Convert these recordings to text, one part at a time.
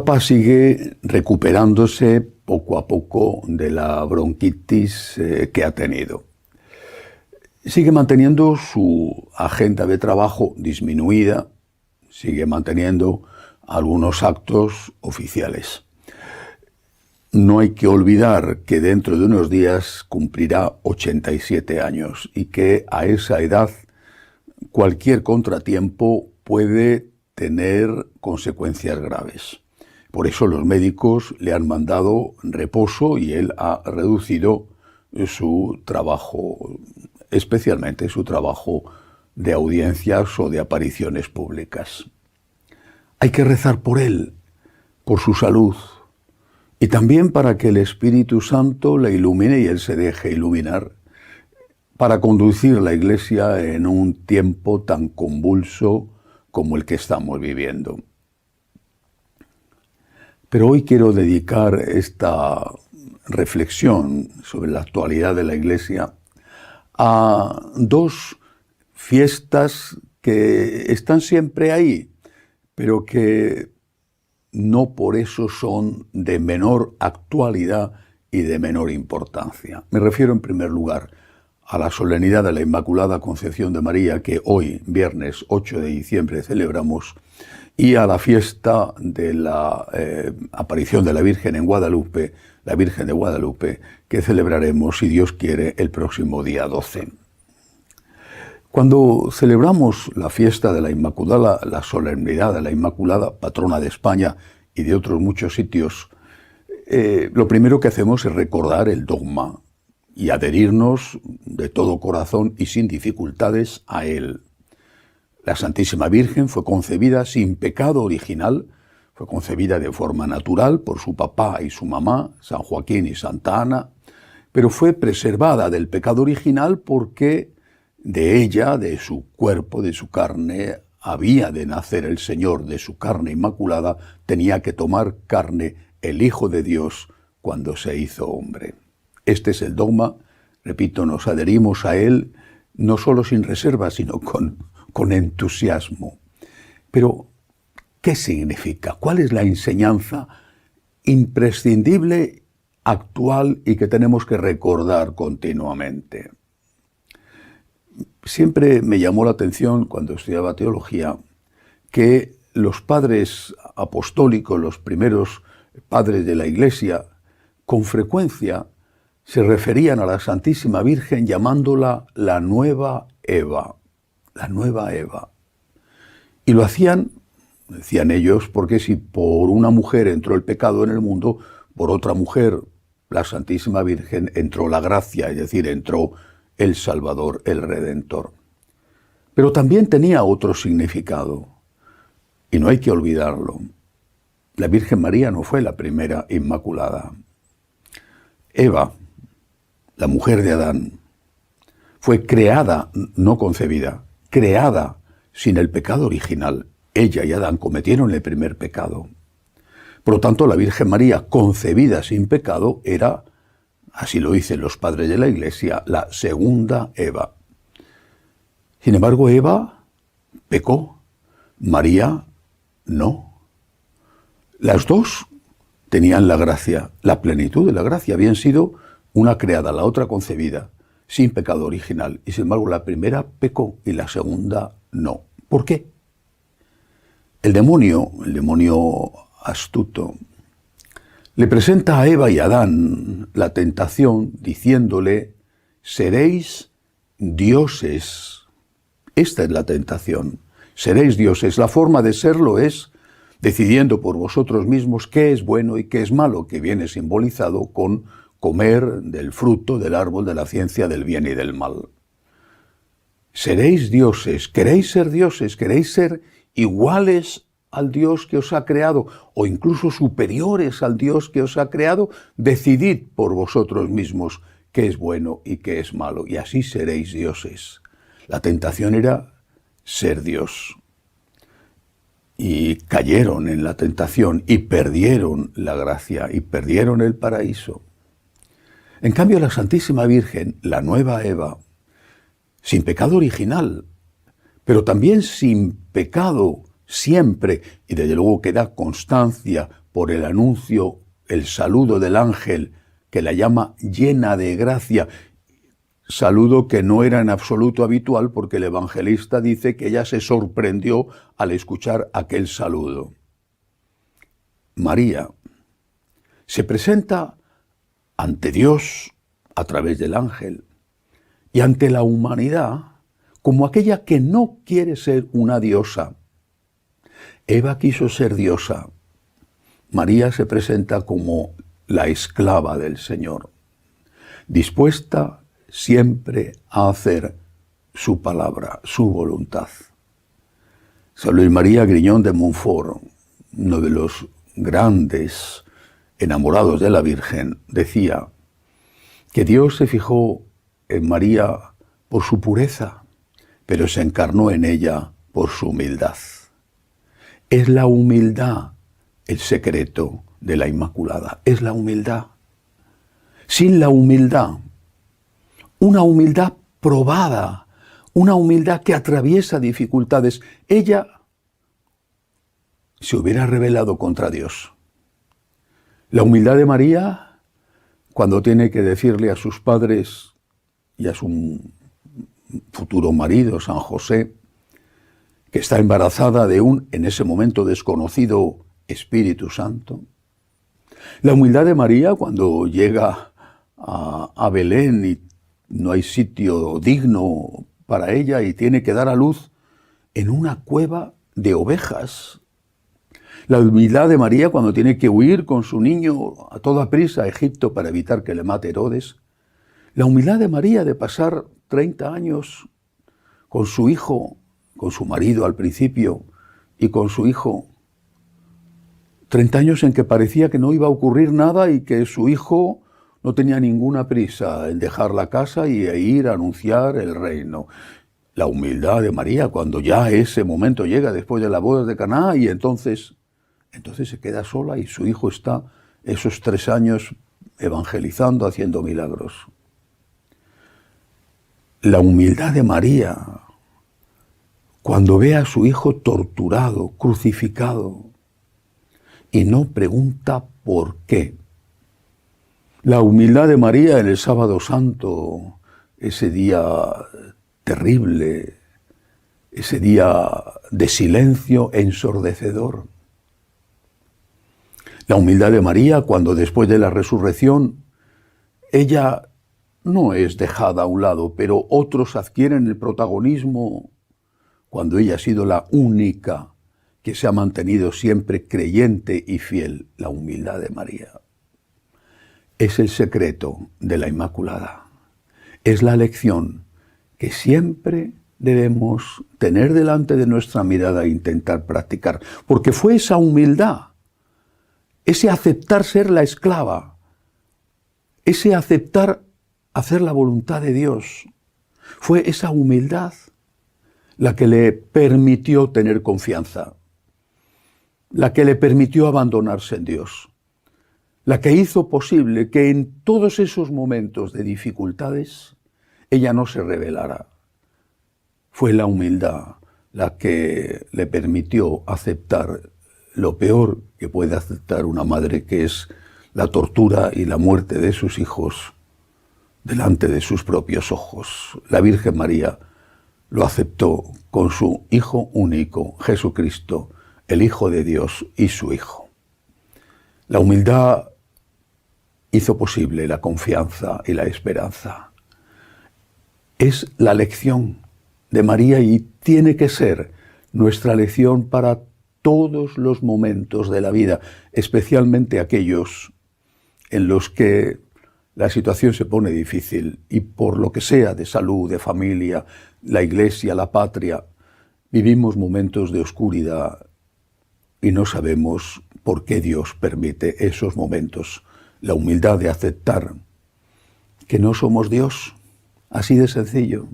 Papa sigue recuperándose poco a poco de la bronquitis que ha tenido. Sigue manteniendo su agenda de trabajo disminuida, sigue manteniendo algunos actos oficiales. No hay que olvidar que dentro de unos días cumplirá 87 años y que a esa edad cualquier contratiempo puede tener consecuencias graves. Por eso los médicos le han mandado reposo y él ha reducido su trabajo, especialmente su trabajo de audiencias o de apariciones públicas. Hay que rezar por él, por su salud, y también para que el Espíritu Santo le ilumine y él se deje iluminar, para conducir la Iglesia en un tiempo tan convulso como el que estamos viviendo. Pero hoy quiero dedicar esta reflexión sobre la actualidad de la Iglesia a dos fiestas que están siempre ahí, pero que no por eso son de menor actualidad y de menor importancia. Me refiero en primer lugar a la solemnidad de la Inmaculada Concepción de María, que hoy, viernes 8 de diciembre, celebramos, y a la fiesta de la aparición de la Virgen en Guadalupe, la Virgen de Guadalupe, que celebraremos, si Dios quiere, el próximo día 12. Cuando celebramos la fiesta de la Inmaculada, la solemnidad de la Inmaculada, patrona de España y de otros muchos sitios, lo primero que hacemos es recordar el dogma y adherirnos de todo corazón y sin dificultades a él. La Santísima Virgen fue concebida sin pecado original, fue concebida de forma natural por su papá y su mamá, San Joaquín y Santa Ana, pero fue preservada del pecado original porque de ella, de su cuerpo, de su carne, había de nacer el Señor. De su carne inmaculada tenía que tomar carne el Hijo de Dios cuando se hizo hombre. Este es el dogma, repito, nos adherimos a él no solo sin reserva, sino con entusiasmo. Pero, ¿qué significa? ¿Cuál es la enseñanza imprescindible, actual y que tenemos que recordar continuamente? Siempre me llamó la atención, cuando estudiaba teología, que los padres apostólicos, los primeros padres de la Iglesia, con frecuencia se referían a la Santísima Virgen llamándola la nueva Eva, la nueva Eva. Y lo hacían, decían ellos, porque si por una mujer entró el pecado en el mundo, por otra mujer, la Santísima Virgen, entró la gracia, es decir, entró el Salvador, el Redentor. Pero también tenía otro significado, y no hay que olvidarlo. La Virgen María no fue la primera inmaculada. Eva, la mujer de Adán, fue creada, no concebida, creada sin el pecado original. Ella y Adán cometieron el primer pecado. Por lo tanto, la Virgen María, concebida sin pecado, era, así lo dicen los padres de la Iglesia, la segunda Eva. Sin embargo, Eva pecó, María no. Las dos tenían la gracia, la plenitud de la gracia. Habían sido una creada, la otra concebida, sin pecado original. Y sin embargo, la primera pecó y la segunda no. ¿Por qué? El demonio astuto, le presenta a Eva y a Adán la tentación diciéndole: seréis dioses. Esta es la tentación. Seréis dioses. La forma de serlo es decidiendo por vosotros mismos qué es bueno y qué es malo, que viene simbolizado con comer del fruto del árbol de la ciencia del bien y del mal. Seréis dioses. ¿Queréis ser dioses? ¿Queréis ser iguales al Dios que os ha creado o incluso superiores al Dios que os ha creado? Decidid por vosotros mismos qué es bueno y qué es malo, y así seréis dioses. La tentación era ser Dios. Y cayeron en la tentación y perdieron la gracia y perdieron el paraíso. En cambio, la Santísima Virgen, la nueva Eva, sin pecado original, pero también sin pecado siempre, y desde luego que da constancia por el anuncio, el saludo del ángel que la llama llena de gracia, saludo que no era en absoluto habitual porque el evangelista dice que ella se sorprendió al escuchar aquel saludo. María se presenta ante Dios a través del ángel y ante la humanidad como aquella que no quiere ser una diosa. Eva quiso ser diosa. María se presenta como la esclava del Señor, dispuesta siempre a hacer su palabra, su voluntad. San Luis María Griñón de Montfort, uno de los grandes enamorados de la Virgen, decía que Dios se fijó en María por su pureza, pero se encarnó en ella por su humildad. Es la humildad el secreto de la Inmaculada, es la humildad. Sin la humildad, una humildad probada, una humildad que atraviesa dificultades, ella se hubiera rebelado contra Dios. La humildad de María, cuando tiene que decirle a sus padres y a su futuro marido, San José, que está embarazada de un, en ese momento, desconocido Espíritu Santo. La humildad de María cuando llega a Belén y no hay sitio digno para ella y tiene que dar a luz en una cueva de ovejas. La humildad de María cuando tiene que huir con su niño a toda prisa a Egipto para evitar que le mate Herodes. La humildad de María de pasar 30 años con su hijo, con su marido al principio y con su hijo, 30 años en que parecía que no iba a ocurrir nada y que su hijo no tenía ninguna prisa en dejar la casa y ir a anunciar el reino. La humildad de María cuando ya ese momento llega después de las bodas de Caná y entonces se queda sola y su hijo está esos 3 años evangelizando, haciendo milagros. La humildad de María cuando ve a su hijo torturado, crucificado, y no pregunta por qué. La humildad de María en el Sábado Santo, ese día terrible, ese día de silencio ensordecedor. La humildad de María cuando después de la resurrección ella no es dejada a un lado, pero otros adquieren el protagonismo cuando ella ha sido la única que se ha mantenido siempre creyente y fiel. La humildad de María es el secreto de la Inmaculada. Es la lección que siempre debemos tener delante de nuestra mirada e intentar practicar. Porque fue esa humildad, ese aceptar ser la esclava, ese aceptar hacer la voluntad de Dios, fue esa humildad la que le permitió tener confianza, la que le permitió abandonarse en Dios, la que hizo posible que en todos esos momentos de dificultades ella no se rebelara. Fue la humildad la que le permitió aceptar lo peor que puede aceptar una madre, que es la tortura y la muerte de sus hijos delante de sus propios ojos. La Virgen María lo aceptó con su Hijo único, Jesucristo, el Hijo de Dios y su Hijo. La humildad hizo posible la confianza y la esperanza. Es la lección de María y tiene que ser nuestra lección para todos los momentos de la vida, especialmente aquellos en los que la situación se pone difícil y por lo que sea, de salud, de familia, la iglesia, la patria, vivimos momentos de oscuridad y no sabemos por qué Dios permite esos momentos. La humildad de aceptar que no somos Dios, así de sencillo.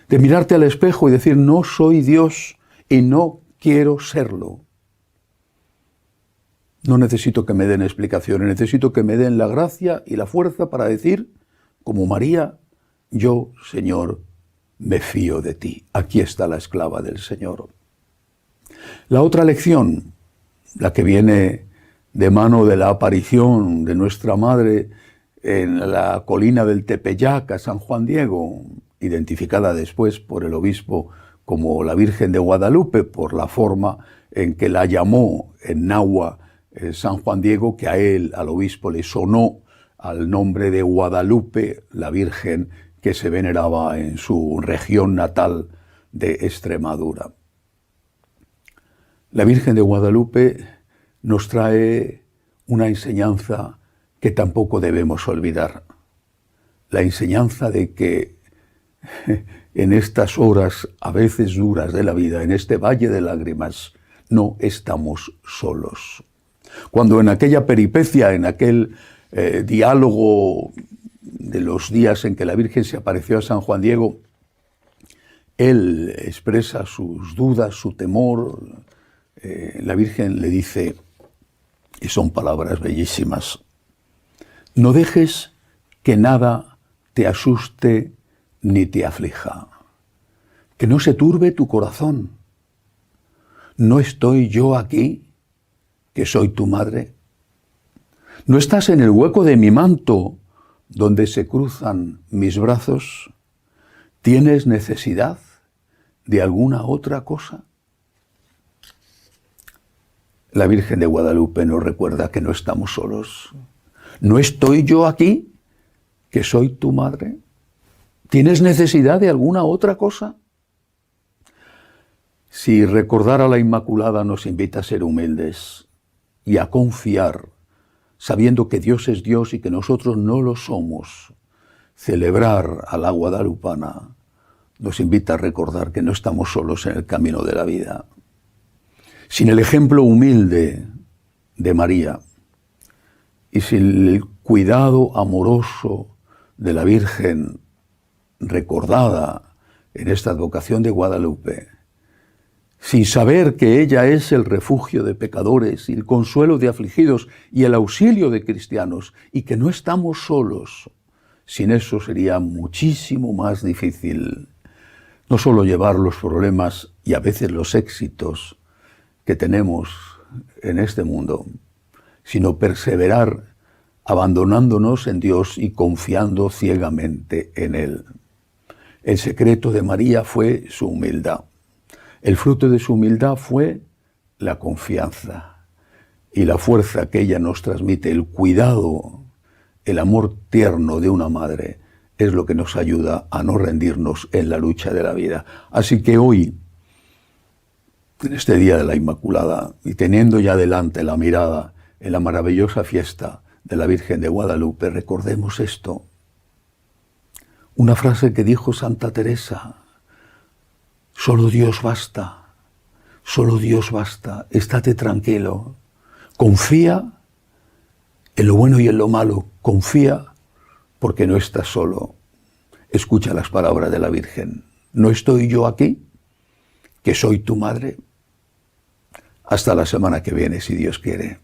De mirarte al espejo y decir, no soy Dios y no quiero serlo. No necesito que me den explicaciones, necesito que me den la gracia y la fuerza para decir, como María, yo, Señor, me fío de ti. Aquí está la esclava del Señor. La otra lección, la que viene de mano de la aparición de nuestra Madre en la colina del Tepeyac a San Juan Diego, identificada después por el obispo como la Virgen de Guadalupe, por la forma en que la llamó en náhuatl San Juan Diego, que a él, al obispo, le sonó al nombre de Guadalupe, la Virgen que se veneraba en su región natal de Extremadura. La Virgen de Guadalupe nos trae una enseñanza que tampoco debemos olvidar. La enseñanza de que en estas horas a veces duras de la vida, en este valle de lágrimas, no estamos solos. Cuando en aquella peripecia, en aquel diálogo de los días en que la Virgen se apareció a San Juan Diego, él expresa sus dudas, su temor. La Virgen le dice, y son palabras bellísimas, no dejes que nada te asuste ni te aflija, que no se turbe tu corazón. ¿No estoy yo aquí, que soy tu madre? ¿No estás en el hueco de mi manto, donde se cruzan mis brazos? ¿Tienes necesidad de alguna otra cosa? La Virgen de Guadalupe nos recuerda que no estamos solos. ¿No estoy yo aquí, que soy tu madre? ¿Tienes necesidad de alguna otra cosa? Si recordar a la Inmaculada nos invita a ser humildes y a confiar, sabiendo que Dios es Dios y que nosotros no lo somos, celebrar a la guadalupana nos invita a recordar que no estamos solos en el camino de la vida. Sin el ejemplo humilde de María y sin el cuidado amoroso de la Virgen recordada en esta advocación de Guadalupe, sin saber que ella es el refugio de pecadores y el consuelo de afligidos y el auxilio de cristianos, y que no estamos solos, sin eso sería muchísimo más difícil no solo llevar los problemas y a veces los éxitos que tenemos en este mundo, sino perseverar abandonándonos en Dios y confiando ciegamente en Él. El secreto de María fue su humildad. El fruto de su humildad fue la confianza y la fuerza que ella nos transmite, el cuidado, el amor tierno de una madre, es lo que nos ayuda a no rendirnos en la lucha de la vida. Así que hoy, en este Día de la Inmaculada, y teniendo ya delante la mirada en la maravillosa fiesta de la Virgen de Guadalupe, recordemos esto. Una frase que dijo Santa Teresa: solo Dios basta, solo Dios basta, estate tranquilo, confía en lo bueno y en lo malo, confía porque no estás solo. Escucha las palabras de la Virgen: ¿no estoy yo aquí, que soy tu madre? Hasta la semana que viene, si Dios quiere.